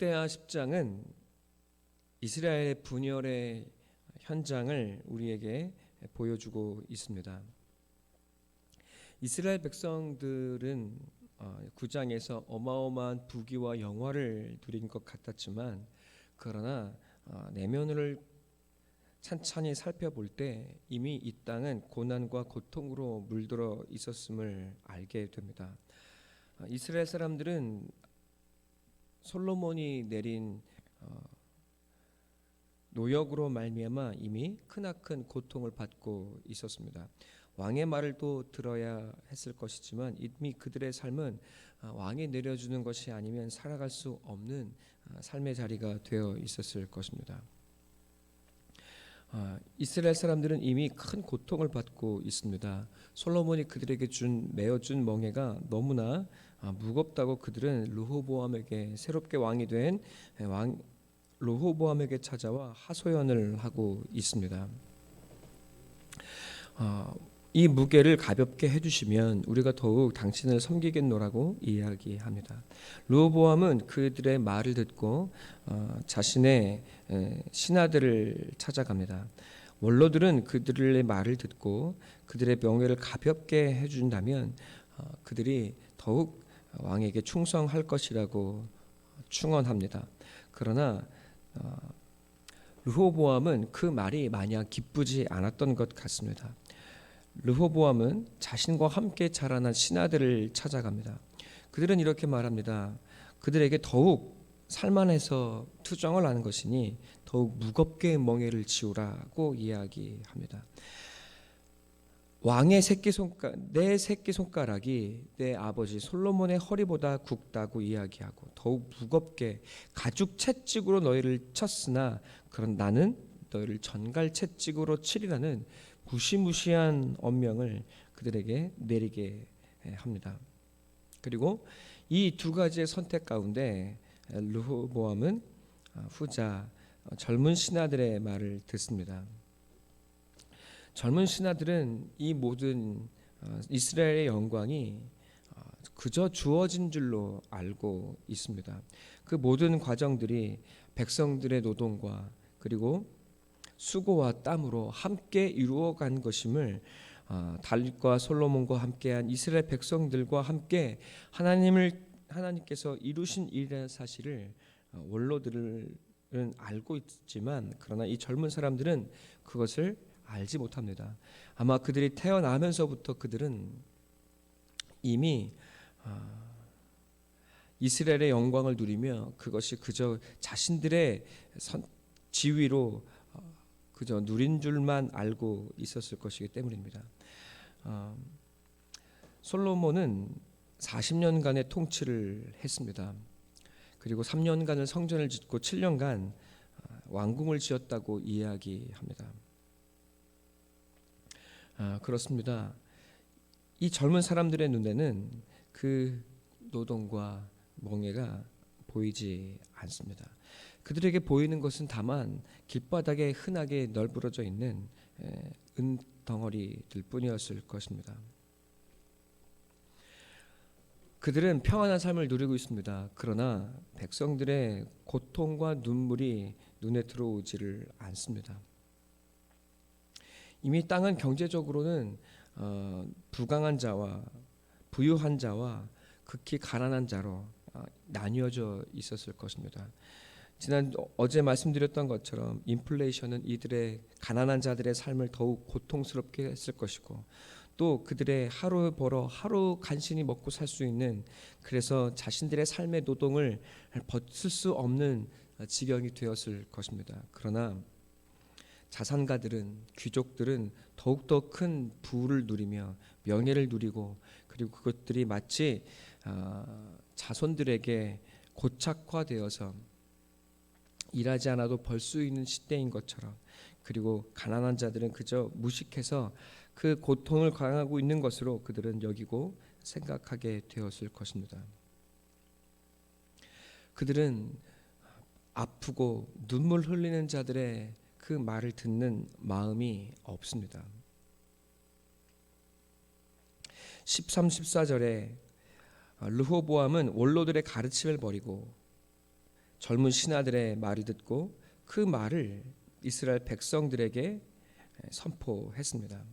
역대하 10장은 이스라엘의 분열의 현장을 우리에게 보여주고 있습니다. 이스라엘 백성들은 9장에서 어마어마한 부귀와 영화를 누린 것 같았지만, 그러나 내면을 찬찬히 살펴볼 때 이미 이 땅은 고난과 고통으로 물들어 있었음을 알게 됩니다. 이스라엘 사람들은 솔로몬이 내린 노역으로 말미암아 이미 크나큰 고통을 받고 있었습니다. 왕의 말을 또 들어야 했을 것이지만 이미 그들의 삶은 왕이 내려주는 것이 아니면 살아갈 수 없는 삶의 자리가 되어 있었을 것입니다. 이스라엘 사람들은 이미 큰 고통을 받고 있습니다. 솔로몬이 그들에게 내어준 멍에가 너무나 무겁다고 그들은 르호보암에게 새롭게 왕이 된 르호보암에게 찾아와 하소연을 하고 있습니다. 이 무게를 가볍게 해주시면 우리가 더욱 당신을 섬기겠노라고 이야기합니다. 르호보암은 그들의 말을 듣고 자신의 신하들을 찾아갑니다. 원로들은 그들의 말을 듣고 그들의 명예를 가볍게 해준다면 그들이 더욱 왕에게 충성할 것이라고 충언합니다. 그러나 르호보암은 그 말이 마냥 기쁘지 않았던 것 같습니다. 르호보암은 자신과 함께 자라난 신하들을 찾아갑니다. 그들은 이렇게 말합니다. 그들에게 더욱 살만해서 투정을 하는 것이니 더욱 무겁게 멍에를 지우라고 이야기합니다. 왕의 내 새끼손가락이 내 아버지 솔로몬의 허리보다 굵다고 이야기하고 더욱 무겁게 가죽 채찍으로 너희를 쳤으나 그런 나는 너희를 전갈 채찍으로 치리라는 무시무시한 언명을 그들에게 내리게 합니다. 그리고 이 두 가지의 선택 가운데 르호보암은 후자 젊은 신하들의 말을 듣습니다. 젊은 신하들은 이 모든 이스라엘의 영광이 그저 주어진 줄로 알고 있습니다. 그 모든 과정들이 백성들의 노동과 그리고 수고와 땀으로 함께 이루어간 것임을 다윗과 솔로몬과 함께한 이스라엘 백성들과 함께 하나님께서 이루신 일이라는 사실을 원로들은 알고 있지만, 그러나 이 젊은 사람들은 그것을 알지 못합니다. 아마 그들이 태어나면서부터 그들은 이미 이스라엘의 영광을 누리며 그것이 그저 자신들의 지위로 그저 누린 줄만 알고 있었을 것이기 때문입니다. 솔로몬은 40년간의 통치를 했습니다. 그리고 3년간을 성전을 짓고 7년간 왕궁을 지었다고 이야기합니다. 그렇습니다. 이 젊은 사람들의 눈에는 그 노동과 멍에가 보이지 않습니다. 그들에게 보이는 것은 다만 길바닥에 흔하게 널브러져 있는 은덩어리들 뿐이었을 것입니다. 그들은 평안한 삶을 누리고 있습니다. 그러나 백성들의 고통과 눈물이 눈에 들어오지를 않습니다. 이미 땅은 경제적으로는 부강한 자와 부유한 자와 극히 가난한 자로 나뉘어져 있었을 것입니다. 어제 말씀드렸던 것처럼 인플레이션은 이들의 가난한 자들의 삶을 더욱 고통스럽게 했을 것이고, 또 그들의 하루 벌어 하루 간신히 먹고 살 수 있는, 그래서 자신들의 삶의 노동을 벗을 수 없는 지경이 되었을 것입니다. 그러나 자산가들은, 귀족들은 더욱더 큰 부를 누리며 명예를 누리고, 그리고 그것들이 마치 자손들에게 고착화되어서 일하지 않아도 벌 수 있는 시대인 것처럼, 그리고 가난한 자들은 그저 무식해서 그 고통을 강하고 있는 것으로 그들은 여기고 생각하게 되었을 것입니다. 그들은 아프고 눈물 흘리는 자들의 그 말을 듣는 마음이 없습니다. 13, 14절에 르호보암은 원로들의 가르침을 버리고 젊은 신하들의 말을 듣고 그 말을 이스라엘 백성들에게 선포했습니다.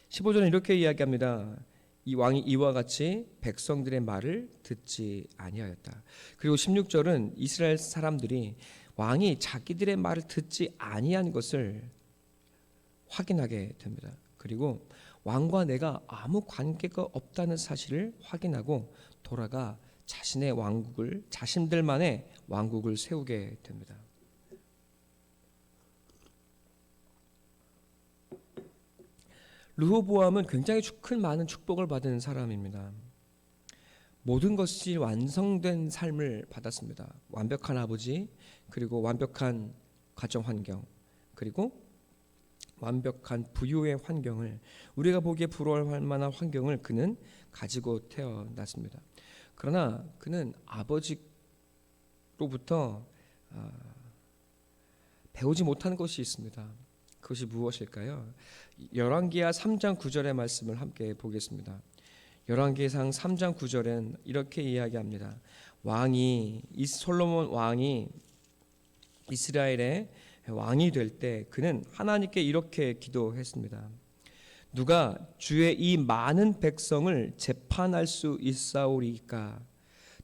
15절은 이렇게 이야기합니다. 이 왕이 이와 같이 백성들의 말을 듣지 아니하였다. 그리고 16절은 이스라엘 사람들이 왕이 자기들의 말을 듣지 아니한 것을 확인하게 됩니다. 그리고 왕과 내가 아무 관계가 없다는 사실을 확인하고 돌아가 자신의 왕국을, 자신들만의 왕국을 세우게 됩니다. 르호보암은 굉장히 큰 많은 축복을 받은 사람입니다. 모든 것이 완성된 삶을 받았습니다. 완벽한 아버지, 그리고 완벽한 가정 환경, 그리고 완벽한 부유의 환경을, 우리가 보기에 부러워할 만한 환경을 그는 가지고 태어났습니다. 그러나 그는 아버지로부터 배우지 못한 것이 있습니다. 그것이 무엇일까요? 열왕기하 3장 9절의 말씀을 함께 보겠습니다. 열왕기상 3장 9절엔 이렇게 이야기합니다. 솔로몬 왕이 이스라엘의 왕이 될 때 그는 하나님께 이렇게 기도했습니다. 누가 주의 이 많은 백성을 재판할 수 있사오리까?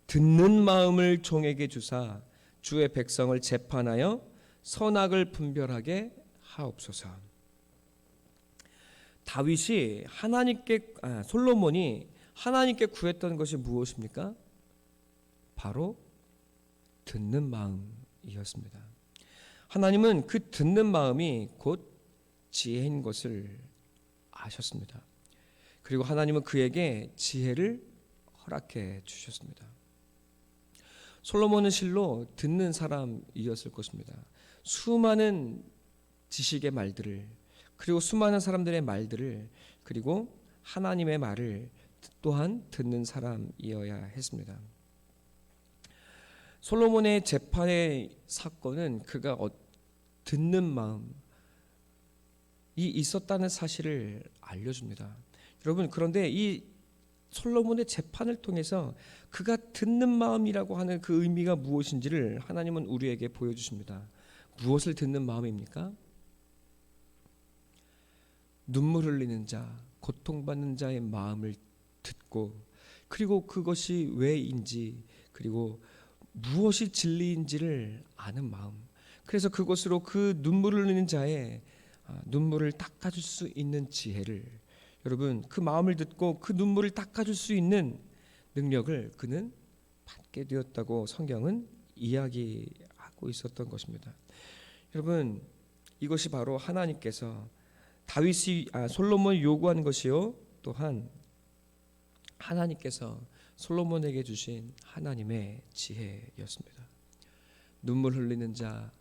듣는 마음을 종에게 주사 주의 백성을 재판하여 선악을 분별하게 하옵소서. 솔로몬이 하나님께 구했던 것이 무엇입니까? 바로 듣는 마음이었습니다. 하나님은 그 듣는 마음이 곧 지혜인 것을 아셨습니다. 그리고 하나님은 그에게 지혜를 허락해 주셨습니다. 솔로몬은 실로 듣는 사람이었을 것입니다. 수많은 지식의 말들을, 그리고 수많은 사람들의 말들을, 그리고 하나님의 말을 또한 듣는 사람이어야 했습니다. 솔로몬의 재판의 사건은 그가 듣는 마음이 있었다는 사실을 알려줍니다. 여러분, 그런데 이 솔로몬의 재판을 통해서 그가 듣는 마음이라고 하는 그 의미가 무엇인지를 하나님은 우리에게 보여주십니다. 무엇을 듣는 마음입니까? 눈물 흘리는 자, 고통받는 자의 마음을 듣고, 그리고 그것이 왜인지, 그리고 무엇이 진리인지를 아는 마음. 그래서 그것으로 그 눈물을 흘리는 자의 눈물을 닦아줄 수 있는 지혜를, 여러분, 그 마음을 듣고 그 눈물을 닦아줄 수 있는 능력을 그는 받게 되었다고 성경은 이야기하고 있었던 것입니다. 여러분, 이것이 바로 하나님께서 솔로몬이 요구한 것이요, 또한 하나님께서 솔로몬에게 주신 하나님의 지혜였습니다. 눈물 흘리는 자,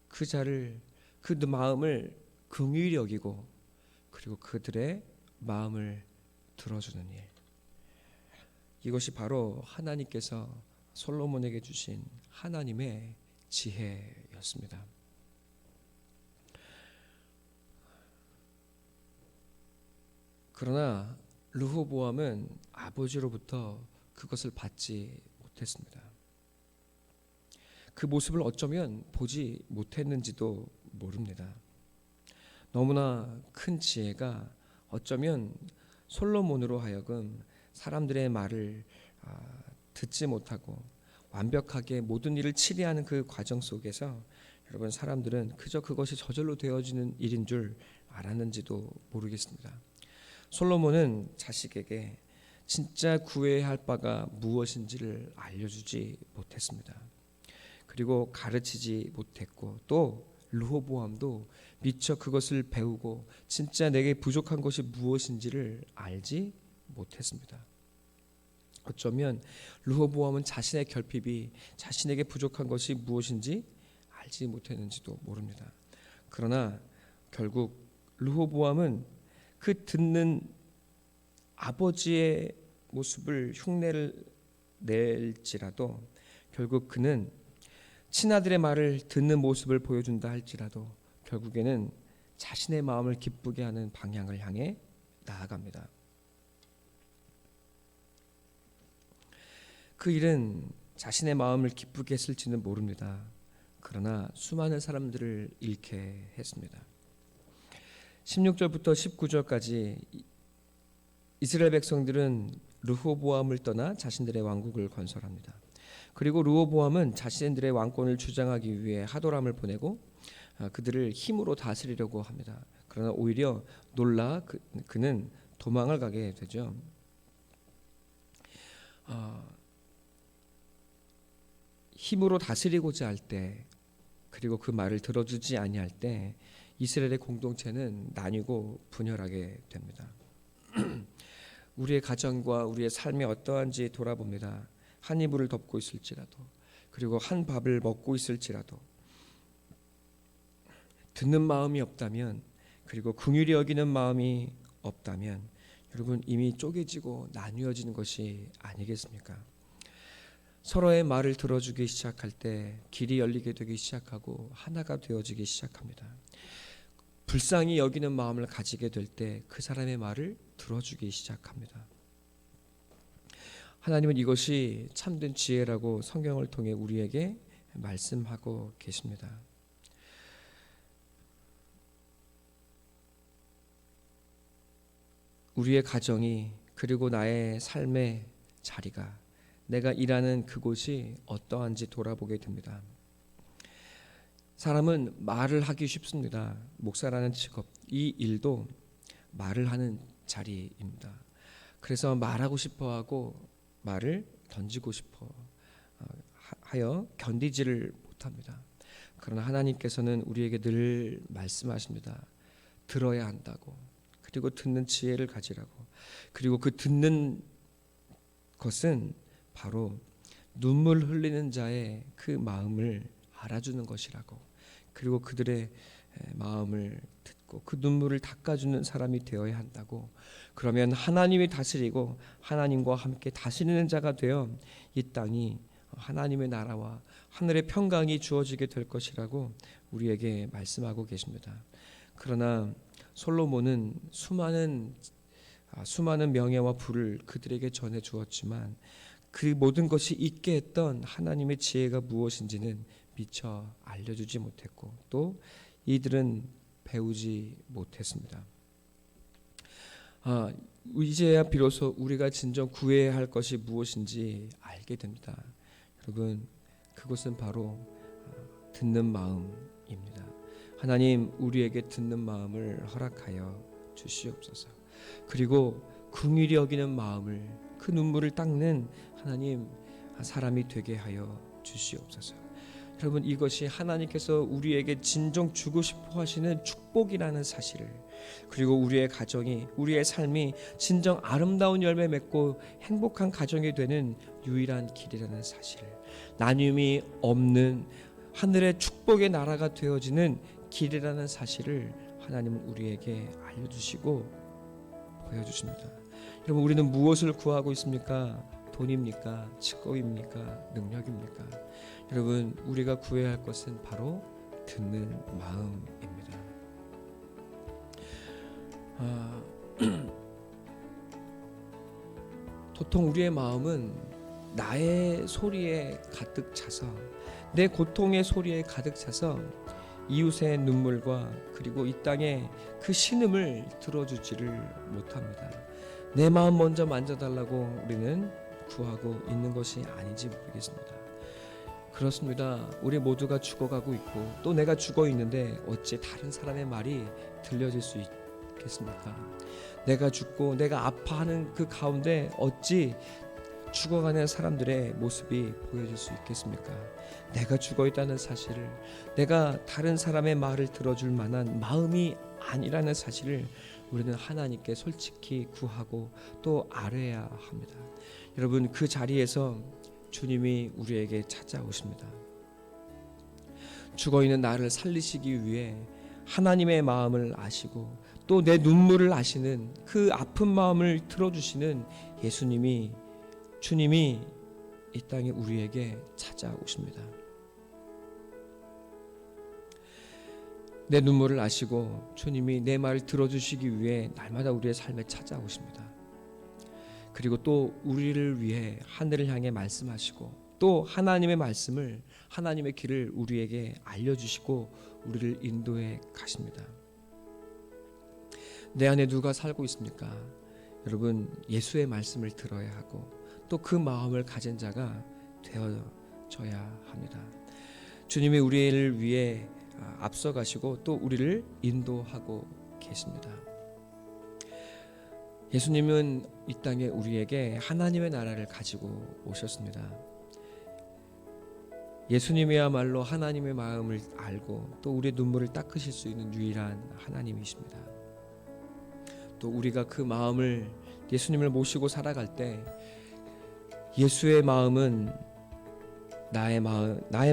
그 마음을 긍휼히 여기고, 그리고 그들의 마음을 들어주는 일, 이것이 바로 하나님께서 솔로몬에게 주신 하나님의 지혜였습니다. 그러나 르호보암은 아버지로부터 그것을 받지 못했습니다. 그 모습을 어쩌면 보지 못했는지도 모릅니다. 너무나 큰 지혜가 어쩌면 솔로몬으로 하여금 사람들의 말을 듣지 못하고 완벽하게 모든 일을 치리하는 그 과정 속에서 여러분, 사람들은 그저 그것이 저절로 되어지는 일인 줄 알았는지도 모르겠습니다. 솔로몬은 자식에게 진짜 구해야 할 바가 무엇인지를 알려주지 못했습니다. 그리고 가르치지 못했고, 또 르호보암도 미처 그것을 배우고 진짜 내게 부족한 것이 무엇인지를 알지 못했습니다. 어쩌면 르호보암은 자신의 결핍이, 자신에게 부족한 것이 무엇인지 알지 못했는지도 모릅니다. 그러나 결국 르호보암은 그 듣는 아버지의 모습을 흉내를 낼지라도, 결국 그는 친아들의 말을 듣는 모습을 보여준다 할지라도 결국에는 자신의 마음을 기쁘게 하는 방향을 향해 나아갑니다. 그 일은 자신의 마음을 기쁘게 했을지는 모릅니다. 그러나 수많은 사람들을 잃게 했습니다. 16절부터 19절까지 이스라엘 백성들은 르호보암을 떠나 자신들의 왕국을 건설합니다. 그리고 르호보암은 자신들의 왕권을 주장하기 위해 하도람을 보내고 그들을 힘으로 다스리려고 합니다. 그러나 오히려 놀라 그는 도망을 가게 되죠. 힘으로 다스리고자 할 때, 그리고 그 말을 들어주지 아니할 때 이스라엘의 공동체는 나뉘고 분열하게 됩니다. 우리의 가정과 우리의 삶이 어떠한지 돌아봅니다. 한 이불을 덮고 있을지라도, 그리고 한 밥을 먹고 있을지라도 듣는 마음이 없다면, 그리고 긍휼히 여기는 마음이 없다면 여러분 이미 쪼개지고 나뉘어지는 것이 아니겠습니까? 서로의 말을 들어주기 시작할 때 길이 열리게 되기 시작하고 하나가 되어지기 시작합니다. 불쌍히 여기는 마음을 가지게 될 때 그 사람의 말을 들어주기 시작합니다. 하나님은 이것이 참된 지혜라고 성경을 통해 우리에게 말씀하고 계십니다. 우리의 가정이, 그리고 나의 삶의 자리가, 내가 일하는 그곳이 어떠한지 돌아보게 됩니다. 사람은 말을 하기 쉽습니다. 목사라는 직업, 이 일도 말을 하는 자리입니다. 그래서 말하고 싶어하고 말을 던지고 싶어 하여 견디지를 못합니다. 그러나 하나님께서는 우리에게 늘 말씀하십니다. 들어야 한다고, 그리고 듣는 지혜를 가지라고, 그리고 그 듣는 것은 바로 눈물 흘리는 자의 그 마음을 알아주는 것이라고, 그리고 그들의 마음을 듣고 그 눈물을 닦아주는 사람이 되어야 한다고. 그러면 하나님이 다스리고 하나님과 함께 다스리는 자가 되어 이 땅이 하나님의 나라와 하늘의 평강이 주어지게 될 것이라고 우리에게 말씀하고 계십니다. 그러나 솔로몬은 수많은 명예와 부를 그들에게 전해 주었지만 그 모든 것이 있게 했던 하나님의 지혜가 무엇인지는 미처 알려주지 못했고, 또 이들은 배우지 못했습니다. 이제야 비로소 우리가 진정 구해야 할 것이 무엇인지 알게 됩니다. 여러분, 그것은 바로 듣는 마음입니다. 하나님, 우리에게 듣는 마음을 허락하여 주시옵소서. 그리고 긍휼히 여기는 마음을, 그 눈물을 닦는 하나님 사람이 되게 하여 주시옵소서. 여러분, 이것이 하나님께서 우리에게 진정 주고 싶어 하시는 축복이라는 사실을, 그리고 우리의 가정이, 우리의 삶이 진정 아름다운 열매 맺고 행복한 가정이 되는 유일한 길이라는 사실을, 나눔이 없는 하늘의 축복의 나라가 되어지는 길이라는 사실을 하나님은 우리에게 알려주시고 보여주십니다. 여러분, 우리는 무엇을 구하고 있습니까? 돈입니까? 직업입니까? 능력입니까? 여러분, 우리가 구해야 할 것은 바로 듣는 마음입니다. 도통 우리의 마음은 나의 소리에 가득 차서, 내 고통의 소리에 가득 차서 이웃의 눈물과 그리고 이 땅의 그 신음을 들어주지를 못합니다. 내 마음 먼저 만져달라고 우리는 구하고 있는 것이 아닌지 모르겠습니다. 그렇습니다. 우리 모두가 죽어가고 있고 또 내가 죽어 있는데 어찌 다른 사람의 말이 들려질 수 있겠습니까? 내가 죽고 내가 아파하는 그 가운데 어찌 죽어가는 사람들의 모습이 보여질 수 있겠습니까? 내가 죽어 있다는 사실을, 내가 다른 사람의 말을 들어줄 만한 마음이 아니라는 사실을 우리는 하나님께 솔직히 구하고 또 알아야 합니다. 여러분, 그 자리에서 주님이 우리에게 찾아오십니다. 죽어있는 나를 살리시기 위해 하나님의 마음을 아시고 또 내 눈물을 아시는, 그 아픈 마음을 들어주시는 주님이 이 땅에 우리에게 찾아오십니다. 내 눈물을 아시고 주님이 내 말을 들어주시기 위해 날마다 우리의 삶에 찾아오십니다. 그리고 또 우리를 위해 하늘을 향해 말씀하시고 또 하나님의 말씀을, 하나님의 길을 우리에게 알려주시고 우리를 인도해 가십니다. 내 안에 누가 살고 있습니까? 여러분, 예수의 말씀을 들어야 하고 또 그 마음을 가진 자가 되어져야 합니다. 주님이 우리를 위해 앞서가시고 또 우리를 인도하고 계십니다. 예수님은 이 땅에 우리에게 하나님의 나라를 가지고 오셨습니다. 예수님이야말로 하나님의 마음을 알고 또 우리의 눈물을 닦으실 수 있는 유일한 하나님이십니다. 또 우리가 그 마음을, 예수님을 모시고 살아갈 때 예수의 마음은 나의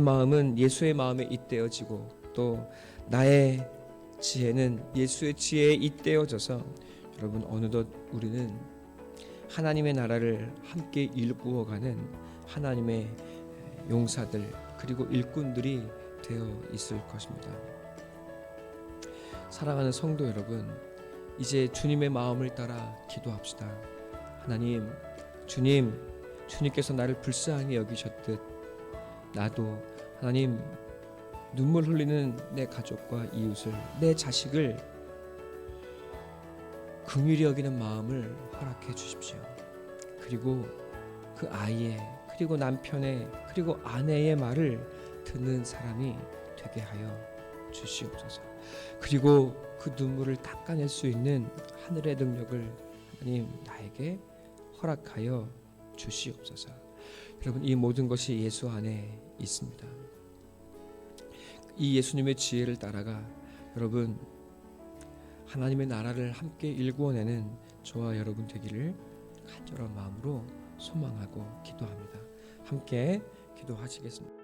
마음은 예수의 마음에 잇대어지고 또 나의 지혜는 예수의 지혜에 잇대어져서 여러분, 어느덧 우리는 하나님의 나라를 함께 일구어가는 하나님의 용사들 그리고 일꾼들이 되어 있을 것입니다. 사랑하는 성도 여러분, 이제 주님의 마음을 따라 기도합시다. 하나님, 주님께서 나를 불쌍히 여기셨듯 나도 하나님, 눈물 흘리는 내 가족과 이웃을, 내 자식을 긍휼히 여기는 마음을 허락해 주십시오. 그리고 그 아이의, 그리고 남편의, 그리고 아내의 말을 듣는 사람이 되게 하여 주시옵소서. 그리고 그 눈물을 닦아낼 수 있는 하늘의 능력을 하나님 나에게 허락하여 주시옵소서. 여러분, 이 모든 것이 예수 안에 있습니다. 이 예수님의 지혜를 따라가 여러분, 하나님의 나라를 함께 일구어내는 저와 여러분 되기를 간절한 마음으로 소망하고 기도합니다. 함께 기도하시겠습니다.